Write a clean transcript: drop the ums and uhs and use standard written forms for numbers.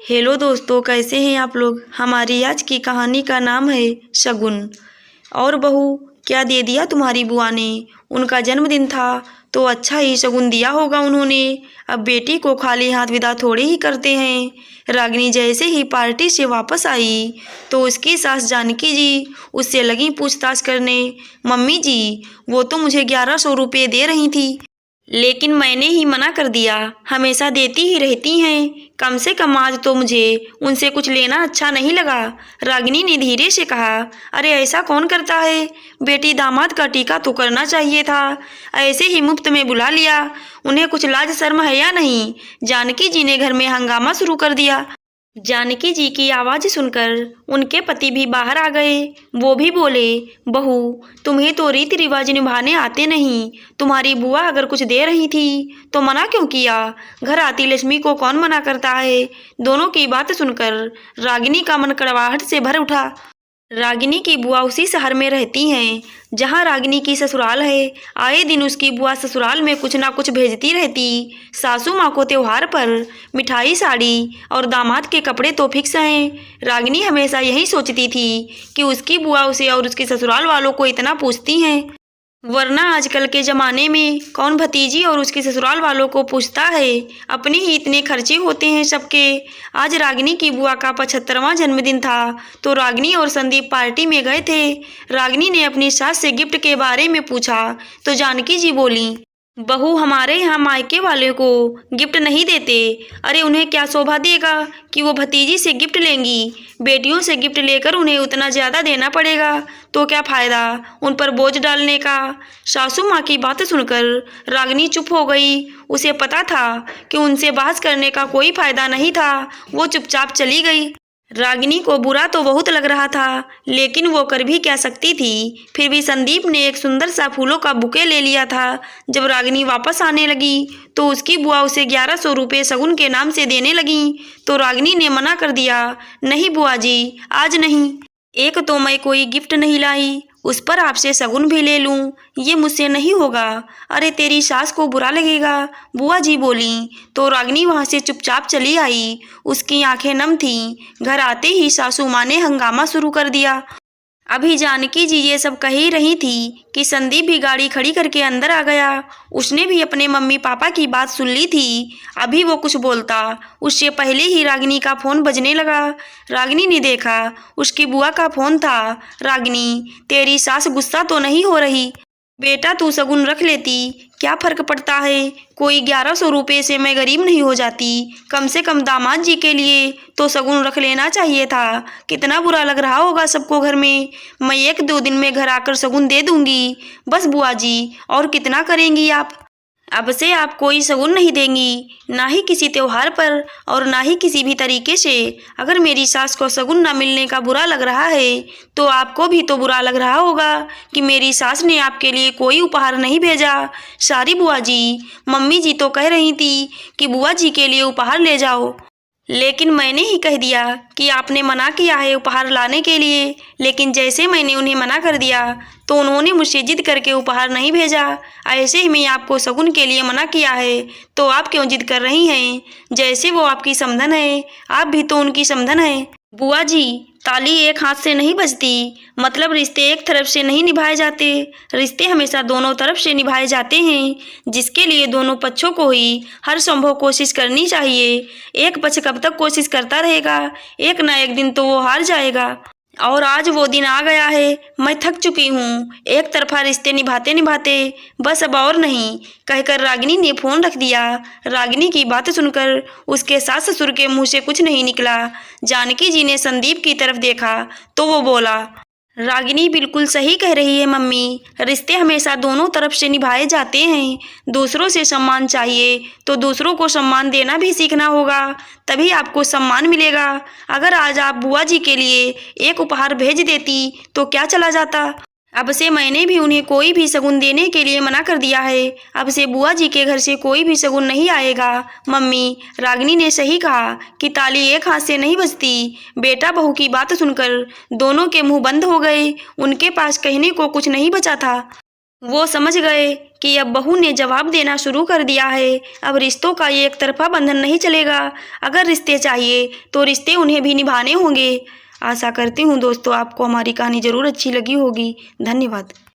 Hello दोस्तों, कैसे हैं आप लोग। हमारी आज की कहानी का नाम है शगुन। और बहू, क्या दे दिया तुम्हारी बुआ ने। उनका जन्मदिन था तो अच्छा ही शगुन दिया होगा उन्होंने। अब बेटी को खाली हाथ विदा थोड़े ही करते हैं। रागिनी जैसे ही पार्टी से वापस आई तो उसकी सास जानकी जी उससे लगी पूछताछ करने। मम्मी जी, वो तो मुझे 1100 रुपये दे रही थी, लेकिन मैंने ही मना कर दिया। हमेशा देती ही रहती हैं, कम से कम आज तो मुझे उनसे कुछ लेना अच्छा नहीं लगा। रागिनी ने धीरे से कहा, अरे ऐसा कौन करता है बेटी, दामाद का टीका तो करना चाहिए था, ऐसे ही मुफ्त में बुला लिया। उन्हें कुछ लाज शर्म है या नहीं। जानकी जी ने घर में हंगामा शुरू कर दिया। जानकी जी की आवाज़ सुनकर उनके पति भी बाहर आ गए। वो भी बोले, बहू, तुम्हें तो रीति रिवाज निभाने आते नहीं। तुम्हारी बुआ अगर कुछ दे रही थी तो मना क्यों किया। घर आती लक्ष्मी को कौन मना करता है। दोनों की बात सुनकर रागिनी का मन कड़वाहट से भर उठा। रागिनी की बुआ उसी शहर में रहती हैं जहां रागिनी की ससुराल है। आए दिन उसकी बुआ ससुराल में कुछ ना कुछ भेजती रहती। सासू माँ को त्योहार पर मिठाई, साड़ी और दामाद के कपड़े तो फिक्स हैं। रागिनी हमेशा यही सोचती थी कि उसकी बुआ उसे और उसके ससुराल वालों को इतना पूछती हैं, वरना आजकल के ज़माने में कौन भतीजी और उसके ससुराल वालों को पूछता है। अपने ही इतने खर्चे होते हैं सबके। आज रागिनी की बुआ का 75वां जन्मदिन था तो रागिनी और संदीप पार्टी में गए थे। रागिनी ने अपनी सास से गिफ्ट के बारे में पूछा तो जानकी जी बोली, बहू, हमारे यहाँ मायके वाले को गिफ्ट नहीं देते। अरे उन्हें क्या शोभा देगा कि वो भतीजी से गिफ्ट लेंगी। बेटियों से गिफ्ट लेकर उन्हें उतना ज़्यादा देना पड़ेगा तो क्या फ़ायदा उन पर बोझ डालने का। सासू माँ की बात सुनकर रागिनी चुप हो गई। उसे पता था कि उनसे बहस करने का कोई फ़ायदा नहीं था। वो चुपचाप चली गई। रागिनी को बुरा तो बहुत लग रहा था, लेकिन वो कर भी क्या सकती थी। फिर भी संदीप ने एक सुंदर सा फूलों का बुके ले लिया था। जब रागिनी वापस आने लगी तो उसकी बुआ उसे 1100 रुपये शगुन के नाम से देने लगी तो रागिनी ने मना कर दिया, नहीं बुआ जी, आज नहीं। एक तो मैं कोई गिफ्ट नहीं लाई, उस पर आपसे शगुन भी ले लूं, ये मुझसे नहीं होगा। अरे तेरी सास को बुरा लगेगा, बुआ जी बोली तो रागिनी वहाँ से चुपचाप चली आई। उसकी आंखें नम थीं। घर आते ही सासू माँ ने हंगामा शुरू कर दिया। अभी जानकी जी ये सब कह ही रही थी कि संदीप भी गाड़ी खड़ी करके अंदर आ गया। उसने भी अपने मम्मी पापा की बात सुन ली थी। अभी वो कुछ बोलता उससे पहले ही रागिनी का फ़ोन बजने लगा। रागिनी ने देखा उसकी बुआ का फ़ोन था। रागिनी, तेरी सास गुस्सा तो नहीं हो रही। बेटा, तू शगुन रख लेती, क्या फ़र्क पड़ता है। कोई 1100 रुपये से मैं गरीब नहीं हो जाती। कम से कम दामाद जी के लिए तो शगुन रख लेना चाहिए था। कितना बुरा लग रहा होगा सबको घर में। मैं 1-2 दिन में घर आकर शगुन दे दूंगी। बस बुआ जी, और कितना करेंगी आप। अब से आप कोई शगुन नहीं देंगी, ना ही किसी त्योहार पर और ना ही किसी भी तरीके से। अगर मेरी सास को शगुन ना मिलने का बुरा लग रहा है तो आपको भी तो बुरा लग रहा होगा कि मेरी सास ने आपके लिए कोई उपहार नहीं भेजा। सारी बुआ जी, मम्मी जी तो कह रही थी कि बुआ जी के लिए उपहार ले जाओ, लेकिन मैंने ही कह दिया कि आपने मना किया है उपहार लाने के लिए। लेकिन जैसे मैंने उन्हें मना कर दिया तो उन्होंने मुझसे जिद करके उपहार नहीं भेजा। ऐसे ही मैं आपको शगुन के लिए मना किया है तो आप क्यों जिद कर रही हैं। जैसे वो आपकी समधन है, आप भी तो उनकी समधन है। बुआ जी, ताली एक हाथ से नहीं बजती, मतलब रिश्ते एक तरफ से नहीं निभाए जाते। रिश्ते हमेशा दोनों तरफ से निभाए जाते हैं, जिसके लिए दोनों पक्षों को ही हर संभव कोशिश करनी चाहिए। एक पक्ष कब तक कोशिश करता रहेगा, एक ना एक दिन तो वो हार जाएगा। और आज वो दिन आ गया है। मैं थक चुकी हूँ एक तरफा रिश्ते निभाते निभाते, बस अब और नहीं, कहकर रागिनी ने फ़ोन रख दिया। रागिनी की बात सुनकर उसके सास ससुर के मुंह से कुछ नहीं निकला। जानकी जी ने संदीप की तरफ देखा तो वो बोला, रागिनी बिल्कुल सही कह रही है मम्मी, रिश्ते हमेशा दोनों तरफ से निभाए जाते हैं। दूसरों से सम्मान चाहिए तो दूसरों को सम्मान देना भी सीखना होगा, तभी आपको सम्मान मिलेगा। अगर आज आप बुआ जी के लिए एक उपहार भेज देती तो क्या चला जाता। अब से मैंने भी उन्हें कोई भी शगुन देने के लिए मना कर दिया है। अब से बुआ जी के घर से कोई भी शगुन नहीं आएगा। मम्मी, रागिनी ने सही कहा कि ताली एक हाथ से नहीं बजती। बेटा बहू की बात सुनकर दोनों के मुंह बंद हो गए। उनके पास कहने को कुछ नहीं बचा था। वो समझ गए कि अब बहू ने जवाब देना शुरू कर दिया है। अब रिश्तों का ये एक तरफा बंधन नहीं चलेगा। अगर रिश्ते चाहिए तो रिश्ते उन्हें भी निभाने होंगे। आशा करती हूँ दोस्तों आपको हमारी कहानी ज़रूर अच्छी लगी होगी। धन्यवाद।